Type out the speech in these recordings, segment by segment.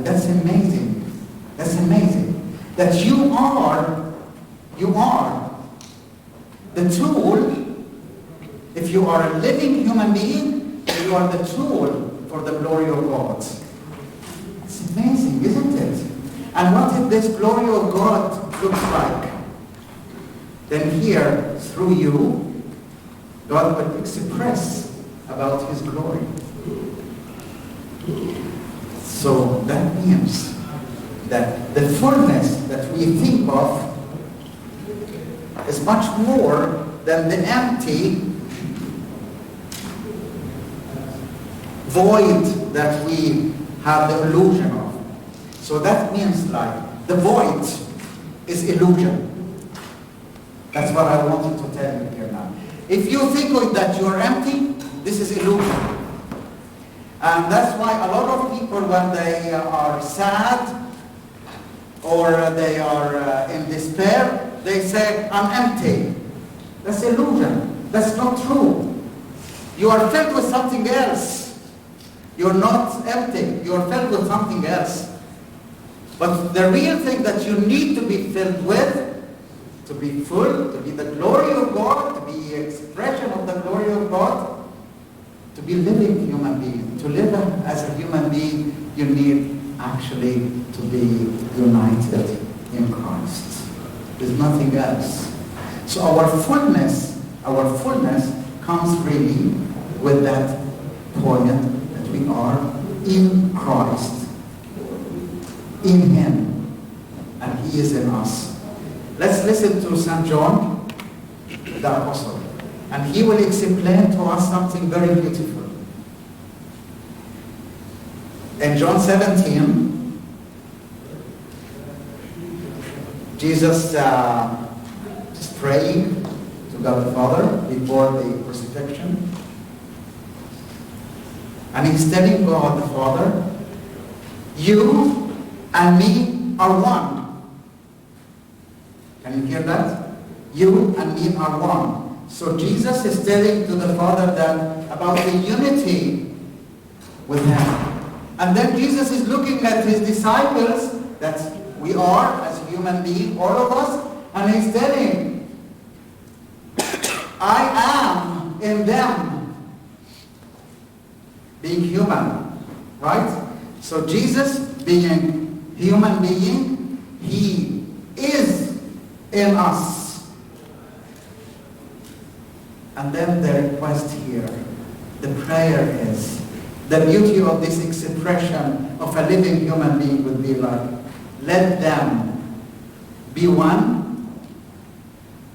that's amazing. That's amazing. That you are the tool. If you are a living human being, you are the tool for the glory of God. It's amazing, isn't it? And what if this glory of God looks like? Then here, through you, God will express about His glory. So that means that the fullness that we think of is much more than the empty void that we have the illusion of. So that means like the void is illusion. That's what I wanted to tell you here now. If you think that you are empty, this is illusion. And that's why a lot of people, when they are sad or they are in despair, they say, I'm empty. That's illusion. That's not true. You are filled with something else. You're not empty. You're filled with something else. But the real thing that you need to be filled with, to be full, to be the glory of God, to be the expression of the glory of God, to be living human being. To live as a human being, you need actually to be united in Christ. There's nothing else. So our fullness comes really with that point that we are in Christ, in Him, and He is in us. Let's listen to St. John, the Apostle, and he will explain to us something very beautiful. In John 17, Jesus is praying to God the Father before the crucifixion. And he's telling God the Father, you and me are one. Can you hear that? You and me are one. So Jesus is telling to the Father that about the unity with Him. And then Jesus is looking at His disciples, that we are as a human being, all of us, and He's telling, I am in them, being human, right? So Jesus, being human being, He is in us. And then the request here, the prayer is, the beauty of this expression of a living human being would be like, let them be one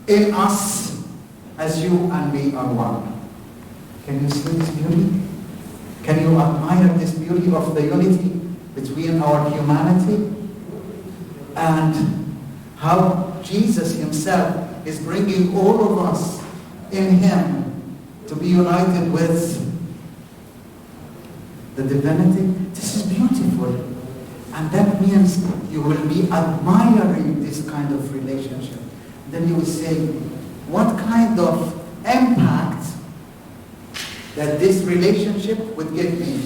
in us as you and me are one. Can you see this beauty? Can you admire this beauty of the unity between our humanity? And how Jesus Himself is bringing all of us in Him to be united with the divinity. This is beautiful. And that means you will be admiring this kind of relationship. Then you will say, what kind of impact that this relationship would give me?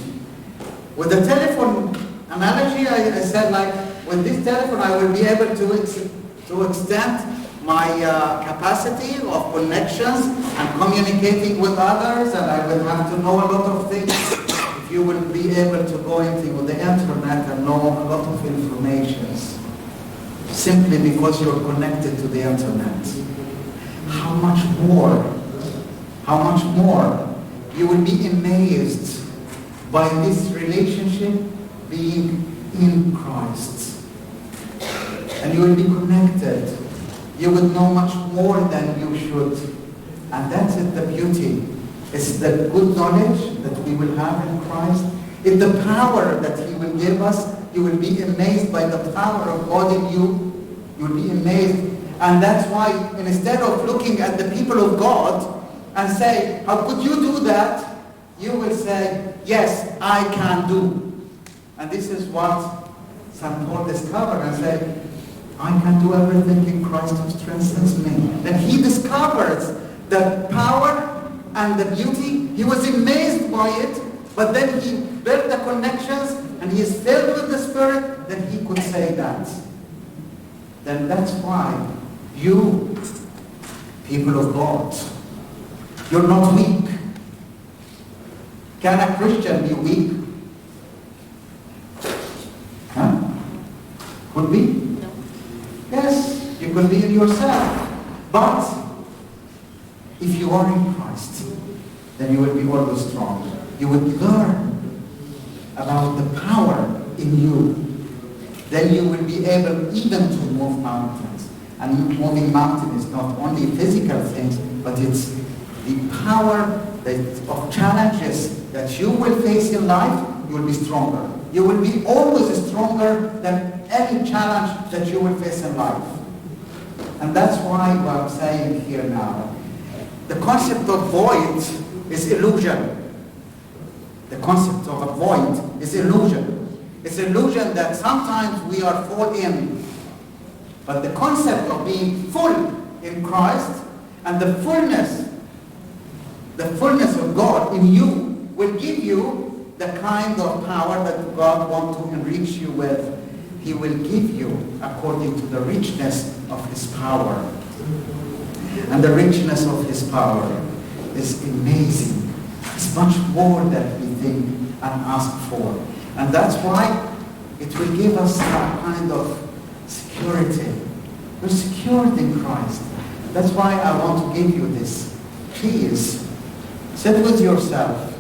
With the telephone analogy, I said, like, with this telephone I will be able to extend my capacity of connections and communicating with others, and I will have to know a lot of things. You will be able to go into the internet and know a lot of information simply because you're connected to the internet. How much more you will be amazed by this relationship being in Christ. And you will be connected. You will know much more than you should. And that's it, the beauty. It's the good knowledge that we will have in Christ. It's the power that He will give us. You will be amazed by the power of God in you. You will be amazed. And that's why instead of looking at the people of God and say, how could you do that? You will say, yes, I can do. And this is what St. Paul discovered and said, I can do everything in Christ who strengthens me. Then he discovers the power and the beauty. He was amazed by it, But then he built the connections and he is filled with the Spirit, then he could say that. Then that's why you, people of God, you're not weak. Can a Christian be weak? Huh? Could be? No. Yes, you could be in yourself. But if you are in Christ, then you will be always strong. You will learn about the power in you. Then you will be able even to move mountains. And moving mountains is not only physical things, but it's the power of challenges that you will face in life. You will be stronger. You will be always stronger than any challenge that you will face in life. And that's why what I'm saying here now, the concept of void is illusion. The concept of a void is illusion. It's illusion that sometimes we are full in. But the concept of being full in Christ and the fullness of God in you will give you the kind of power that God wants to enrich you with. He will give you according to the richness of His power. And the richness of His power is amazing. It's much more than we think and ask for. And that's why it will give us a kind of security. We're secured in Christ. That's why I want to give you this. Please, sit with yourself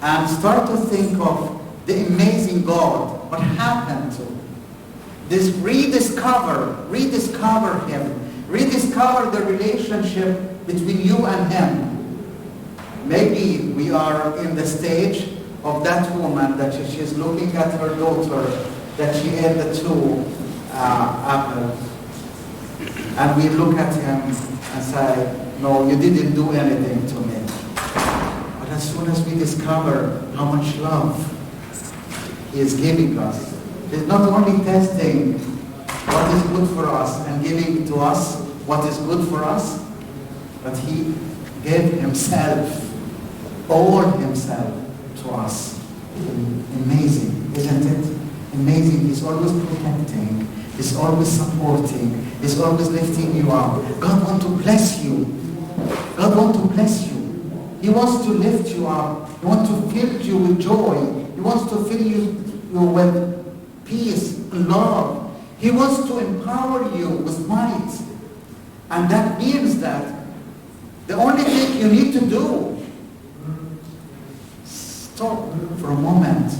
and start to think of the amazing God. What happened to this? Rediscover Him. Rediscover the relationship between you and Him. Maybe we are in the stage of that woman that she's looking at her daughter, that she ate the 2 apples. And we look at him and say, no, you didn't do anything to me. But as soon as we discover how much love He is giving us, He's not only testing what is good for us and giving to us what is good for us, but He gave Himself, all Himself to us. Amazing, isn't it? Amazing. He's always protecting. He's always supporting. He's always lifting you up. God wants to bless you. God wants to bless you. He wants to lift you up. He wants to fill you with joy. He wants to fill you with peace and love. He wants to empower you with might. And that means that the only thing you need to do, stop for a moment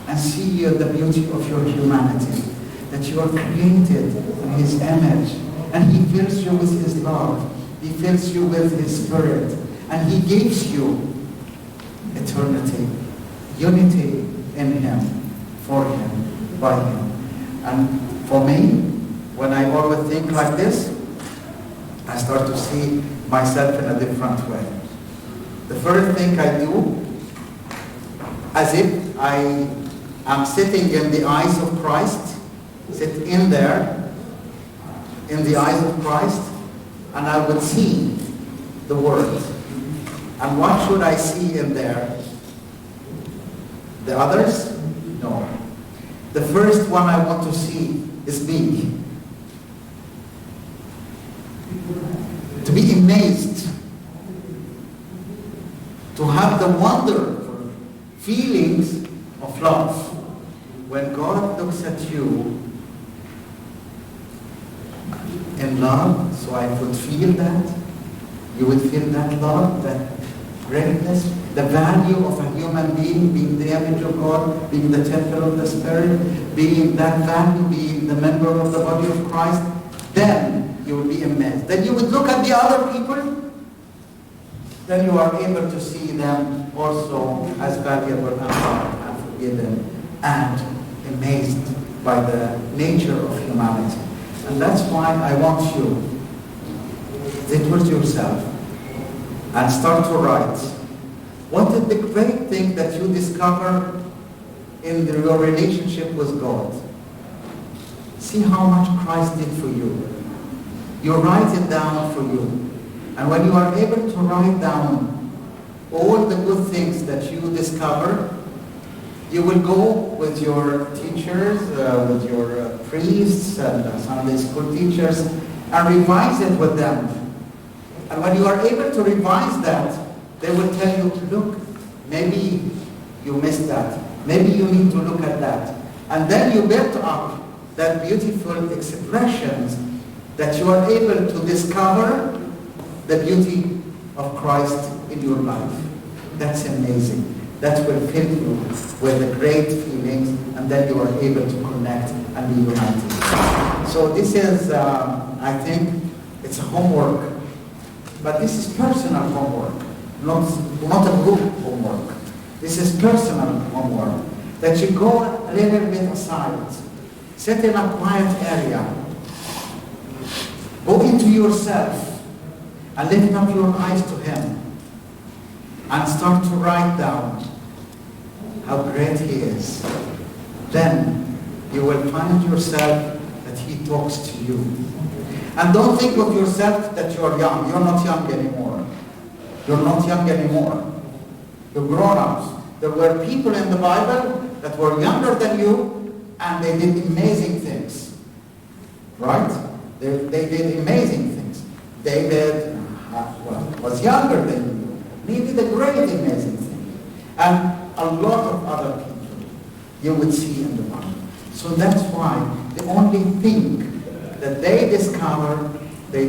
and see the beauty of your humanity. That you are created in His image. And He fills you with His love. He fills you with His Spirit. And He gives you eternity, unity in Him, for Him, by Him. And for me, when I always think like this, I start to see myself in a different way. The first thing I do, as if I am sitting in the eyes of Christ, sit in there, in the eyes of Christ, and I would see the Word. And what should I see in there? The others? No. The first one I want to see is me. To be amazed. To have the wonderful feelings of love. When God looks at you in love, so I would feel that. You would feel that love, that greatness, the value of a human being the image of God, being the temple of the Spirit, being that value, being the member of the body of Christ. Then you will be amazed. Then you would look at the other people, then you are able to see them also as valuable and loved and forgiven and amazed by the nature of humanity. And that's why I want you to sit with yourself and start to write. What is the great thing that you discover in your relationship with God? See how much Christ did for you. You write it down for you. And when you are able to write down all the good things that you discover, you will go with your teachers, with your priests and Sunday school teachers, and revise it with them. And when you are able to revise that, they will tell you, look, maybe you missed that. Maybe you need to look at that. And then you build up that beautiful expressions that you are able to discover the beauty of Christ in your life. That's amazing. That will fill you with the great feelings, and then you are able to connect and be united. So this is, I think, it's a homework. But this is personal homework, not a group homework. This is personal homework. That you go a little bit aside, sit in a quiet area, go into yourself, and lift up your eyes to Him, and start to write down how great He is. Then you will find yourself that He talks to you. And don't think of yourself that you're young. You're not young anymore. You're not young anymore. You're grown-ups. There were people in the Bible that were younger than you, and they did amazing things. Right? They did amazing things. David was younger than you. He did a great amazing thing. And a lot of other people you would see in the Bible. So that's why the only thing that they discovered their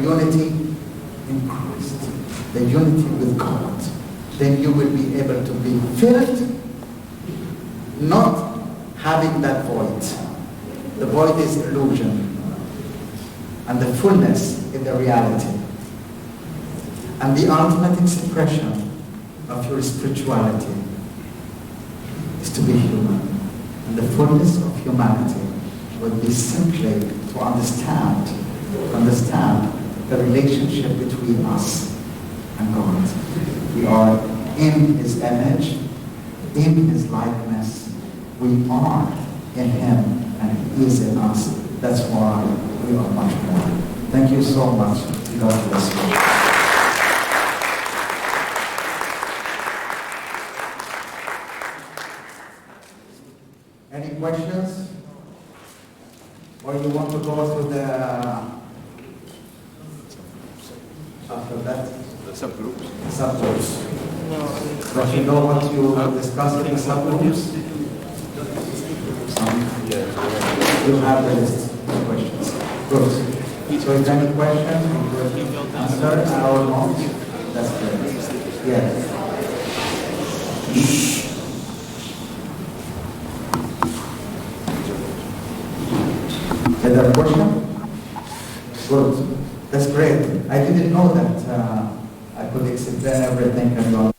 unity in Christ, the unity with God. Then you will be able to be filled, not having that void. The void is illusion, and the fullness is the reality. And the ultimate expression of your spirituality is to be human. And the fullness of humanity would be simply to understand the relationship between us and God. We are in His image, in His likeness. We are in Him, and He is in us. That's why we are much more. Thank you so much. God bless you. Any questions? Or you want to go through the after that? The subgroups. Subgroups. But you know what you discussed in the subgroups? You have the list of questions. Good. So if any question, you will answer or not? That's good. Yes. Other question? Good. That's great. I didn't know that I could explain everything and